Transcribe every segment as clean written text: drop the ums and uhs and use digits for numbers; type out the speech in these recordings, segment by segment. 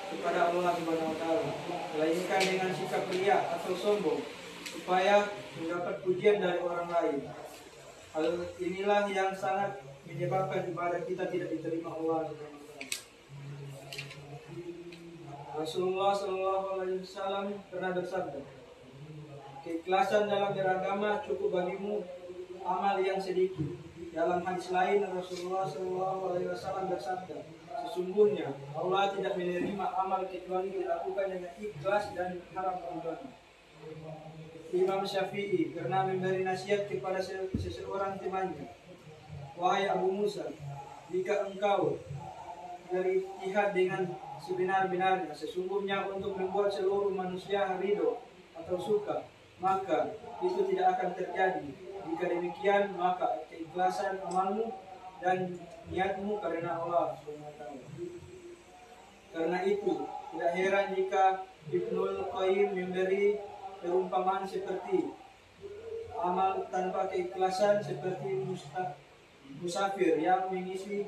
kepada Allah Subhanahu wa taala, melainkan dengan sikap riya atau sombong supaya mendapat pujian dari orang lain. Hal inilah yang sangat menyebabkan ibadah kita tidak diterima Allah Subhanahu wa taala. Rasulullah Shallallahu alaihi wasallam pernah bersabda, keikhlasan dalam beragama cukup bagimu amal yang sedikit. Dalam hadis lain Rasulullah Shallallahu alaihi wasallam bersabda, sesungguhnya Allah tidak menerima amal kecuali dilakukan dengan ikhlas dan harap ridhonya. Imam Syafi'i pernah memberi nasihat kepada seseorang temannya, wahai Abu Musa, jika engkau berijtihad dengan sebenar-benarnya, sesungguhnya untuk membuat seluruh manusia ridho atau suka, maka itu tidak akan terjadi. Jika demikian, maka keikhlasan amalmu dan niatmu karena Allah SWT. Karena itu, tidak heran jika Ibnul Qayyim memberi perumpamaan seperti amal tanpa keikhlasan seperti musafir yang mengisi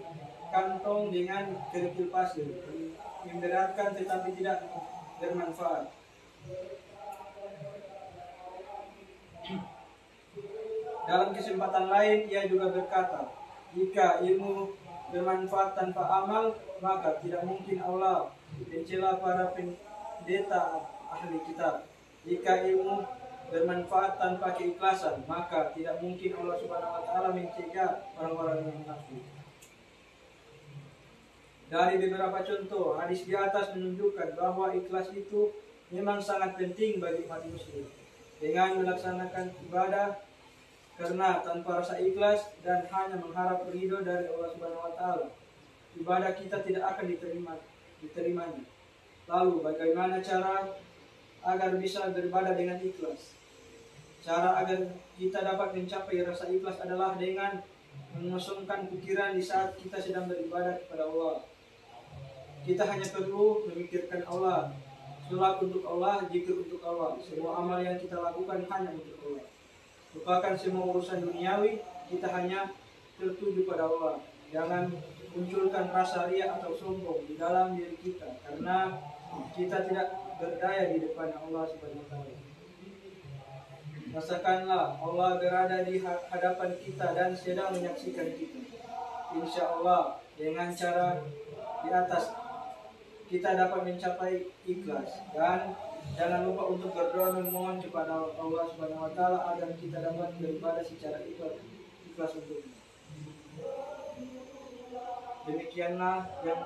kantong dengan kerikil pasir, memberatkan tetapi tidak bermanfaat. Dalam kesempatan lain ia juga berkata, jika ilmu bermanfaat tanpa amal, maka tidak mungkin Allah mencela para pendeta ahli kitab. Jika ilmu bermanfaat tanpa keikhlasan, maka tidak mungkin Allah Subhanahu wa taala mencegah orang-orang yang munafik. Dari beberapa contoh hadis di atas menunjukkan bahwa ikhlas itu memang sangat penting bagi umat muslim. Dengan melaksanakan ibadah karena tanpa rasa ikhlas dan hanya mengharap ridho dari Allah Subhanahu wa taala, ibadah kita tidak akan diterimanya. Lalu bagaimana cara agar bisa beribadah dengan ikhlas? Cara agar kita dapat mencapai rasa ikhlas adalah dengan mengosongkan pikiran di saat kita sedang beribadah kepada Allah. Kita hanya perlu memikirkan Allah, sholat untuk Allah, zikir untuk Allah. Semua amal yang kita lakukan hanya untuk Allah. Lupakan semua urusan duniawi, kita hanya tertuju pada Allah. Jangan munculkan rasa riya atau sombong di dalam diri kita, karena kita tidak berdaya di depan Allah Subhanahu wa taala. Rasakanlah Allah berada di hadapan kita dan sedang menyaksikan kita. Insya Allah dengan cara di atas kita dapat mencapai ikhlas, dan jangan lupa untuk berdoa memohon kepada Allah Subhanahu wa taala agar kita dapat beribadah secara ikhlas untuknya. Demikianlah yang